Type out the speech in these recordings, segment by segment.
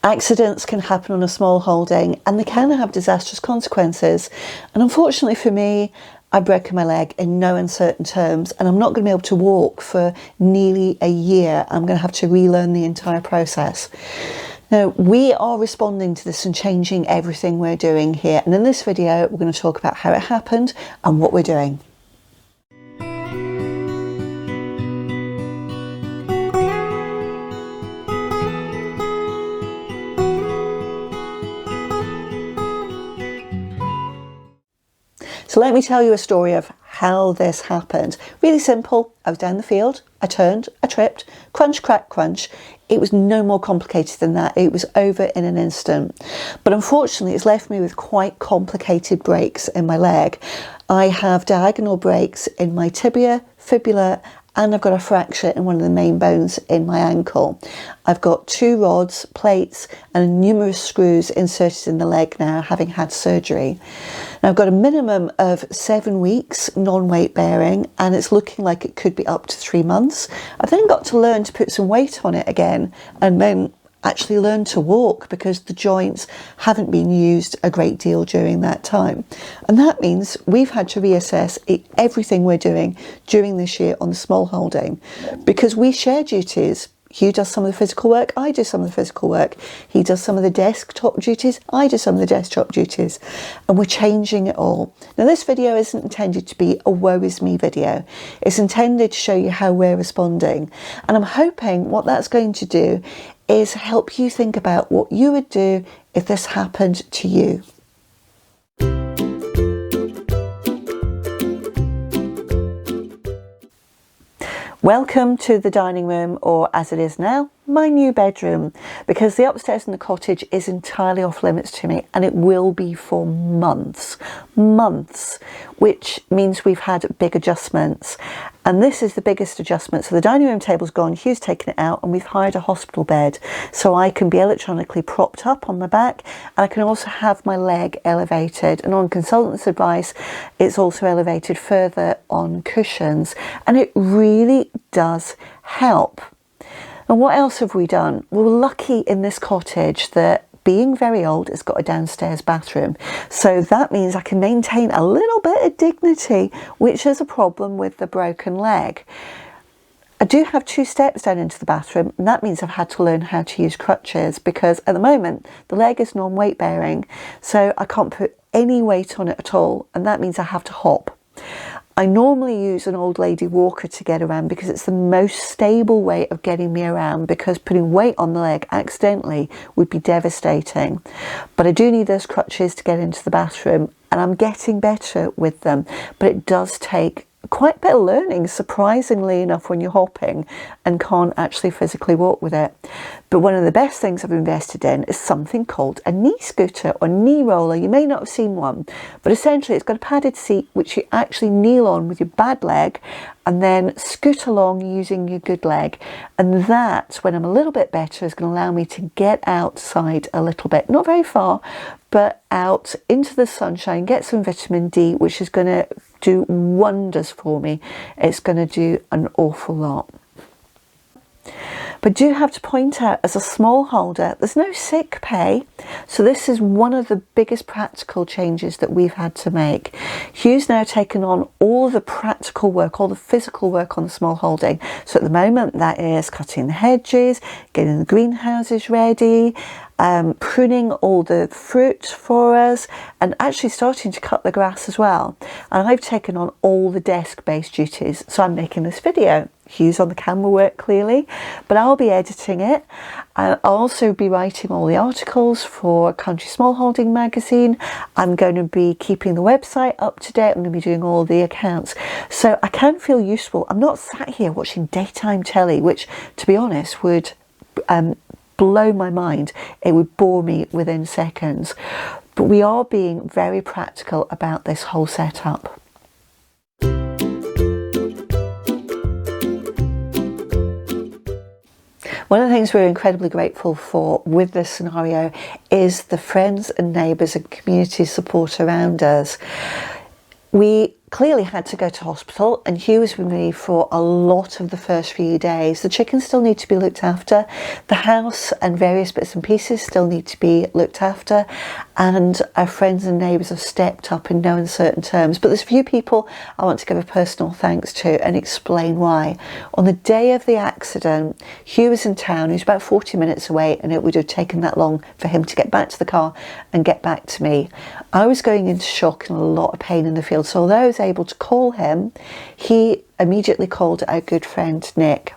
Accidents can happen on a small holding and they can have disastrous consequences. And unfortunately for me, I've broken my leg in no uncertain terms and I'm not going to be able to walk for nearly a year. I'm going to have to relearn the entire process. Now, we are responding to this and changing everything we're doing here. And in this video, we're going to talk about how it happened and what we're doing. So let me tell you a story of how this happened. Really simple. I was down the field, I turned, I tripped, crunch, crack, crunch. It was no more complicated than that. It was over in an instant. But unfortunately, it's left me with quite complicated breaks in my leg. I have diagonal breaks in my tibia, fibula, and I've got a fracture in one of the main bones in my ankle. I've got 2 rods, plates, and numerous screws inserted in the leg now, having had surgery. Now, I've got a minimum of 7 weeks non-weight bearing, and it's looking like it could be up to 3 months. I've then got to learn to put some weight on it again, and then actually learn to walk because the joints haven't been used a great deal during that time. And that means we've had to reassess everything we're doing during this year on the small holding because we share duties. Hugh does some of the physical work, I do some of the physical work. He does some of the desktop duties, I do some of the desktop duties. And we're changing it all. Now, this video isn't intended to be a woe is me video. It's intended to show you how we're responding. And I'm hoping what that's going to do is help you think about what you would do if this happened to you. Welcome to the dining room, or as it is now, my new bedroom, because the upstairs in the cottage is entirely off limits to me, and it will be for months, which means we've had big adjustments. And this is the biggest adjustment. So the dining room table's gone, Hugh's taken it out, and we've hired a hospital bed. So I can be electronically propped up on my back, and I can also have my leg elevated. And on consultant's advice, it's also elevated further on cushions. And it really does help. And what else have we done? Well, we're lucky in this cottage that being very old, it's got a downstairs bathroom. So that means I can maintain a little bit of dignity, which is a problem with the broken leg. I do have 2 steps down into the bathroom, and that means I've had to learn how to use crutches because at the moment, the leg is non-weight bearing, so I can't put any weight on it at all, and that means I have to hop. I normally use an old lady walker to get around because it's the most stable way of getting me around, because putting weight on the leg accidentally would be devastating. But I do need those crutches to get into the bathroom, and I'm getting better with them. But it does take quite a bit of learning, surprisingly enough, when you're hopping and can't actually physically walk with it. But one of the best things I've invested in is something called a knee scooter or knee roller. You may not have seen one, but essentially it's got a padded seat which you actually kneel on with your bad leg and then scoot along using your good leg. And that, when I'm a little bit better, is going to allow me to get outside a little bit, not very far, but out into the sunshine, get some vitamin D, which is going to do wonders for me. It's going to do an awful lot. But do have to point out, as a small holder, there's no sick pay. So this is one of the biggest practical changes that we've had to make. Hugh's now taken on all the practical work, all the physical work on the small holding. So at the moment, that is cutting the hedges, getting the greenhouses ready, pruning all the fruit for us, and actually starting to cut the grass as well. And I've taken on all the desk-based duties. So I'm making this video. Hugh's on the camera work clearly, but I'll be editing it. I'll also be writing all the articles for Country Smallholding magazine. I'm going to be keeping the website up to date. I'm going to be doing all the accounts. So I can feel useful. I'm not sat here watching daytime telly, which, to be honest, would blow my mind. It would bore me within seconds. But we are being very practical about this whole setup. One of the things we're incredibly grateful for with this scenario is the friends and neighbours and community support around us. We clearly had to go to hospital, and Hugh was with me for a lot of the first few days. The chickens still need to be looked after. The house and various bits and pieces still need to be looked after, and our friends and neighbours have stepped up in no uncertain terms. But there's a few people I want to give a personal thanks to and explain why. On the day of the accident, Hugh was in town. He was about 40 minutes away, and it would have taken that long for him to get back to the car and get back to me. I was going into shock and a lot of pain in the field, so although I was able to call him, he immediately called our good friend Nick.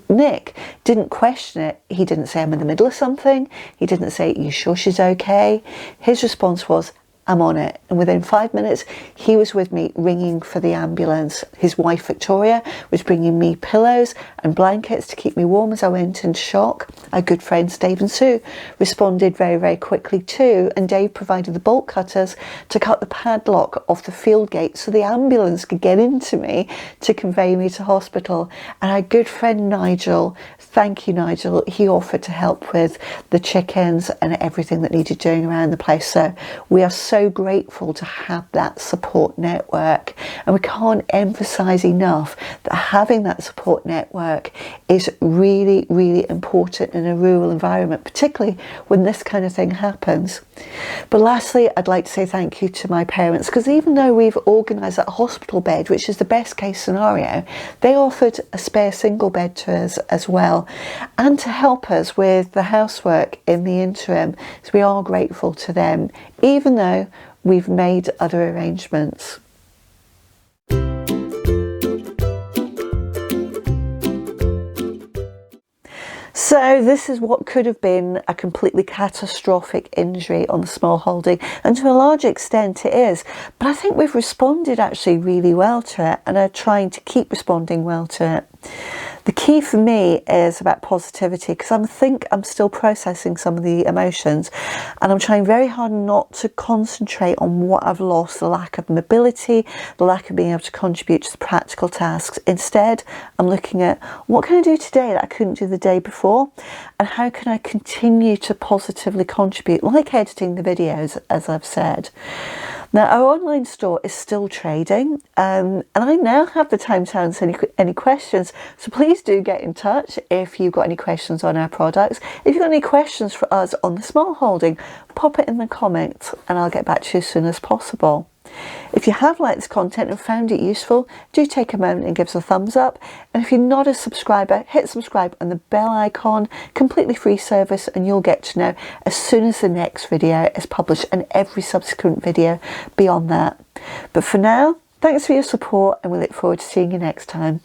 Nick didn't question it. He didn't say, I'm in the middle of something. He didn't say, you sure she's okay? His response was, I'm on it. And within 5 minutes, he was with me ringing for the ambulance. His wife, Victoria, was bringing me pillows and blankets to keep me warm as I went into shock. Our good friends, Dave and Sue, responded very, very quickly too. And Dave provided the bolt cutters to cut the padlock off the field gate so the ambulance could get into me to convey me to hospital. And our good friend Nigel, thank you, Nigel, he offered to help with the chickens and everything that needed doing around the place. So we are so grateful to have that support network, and we can't emphasize enough that having that support network is really, really important in a rural environment, particularly when this kind of thing happens. But lastly, I'd like to say thank you to my parents, because even though we've organised that hospital bed, which is the best case scenario, they offered a spare single bed to us as well, and to help us with the housework in the interim. So we are grateful to them, even though we've made other arrangements. So this is what could have been a completely catastrophic injury on the Smallholding, and to a large extent it is. But I think we've responded actually really well to it, and are trying to keep responding well to it. The key for me is about positivity, because I think I'm still processing some of the emotions, and I'm trying very hard not to concentrate on what I've lost, the lack of mobility, the lack of being able to contribute to the practical tasks. Instead, I'm looking at what can I do today that I couldn't do the day before, and how can I continue to positively contribute, like editing the videos, as I've said. Now, our online store is still trading, and I now have the time to answer any questions, so please do get in touch if you've got any questions on our products. If you've got any questions for us on the Smallholding, pop it in the comments and I'll get back to you as soon as possible. If you have liked this content and found it useful, do take a moment and give us a thumbs up. And if you're not a subscriber, hit subscribe and the bell icon, completely free service, and you'll get to know as soon as the next video is published, and every subsequent video beyond that. But for now, thanks for your support, and we look forward to seeing you next time.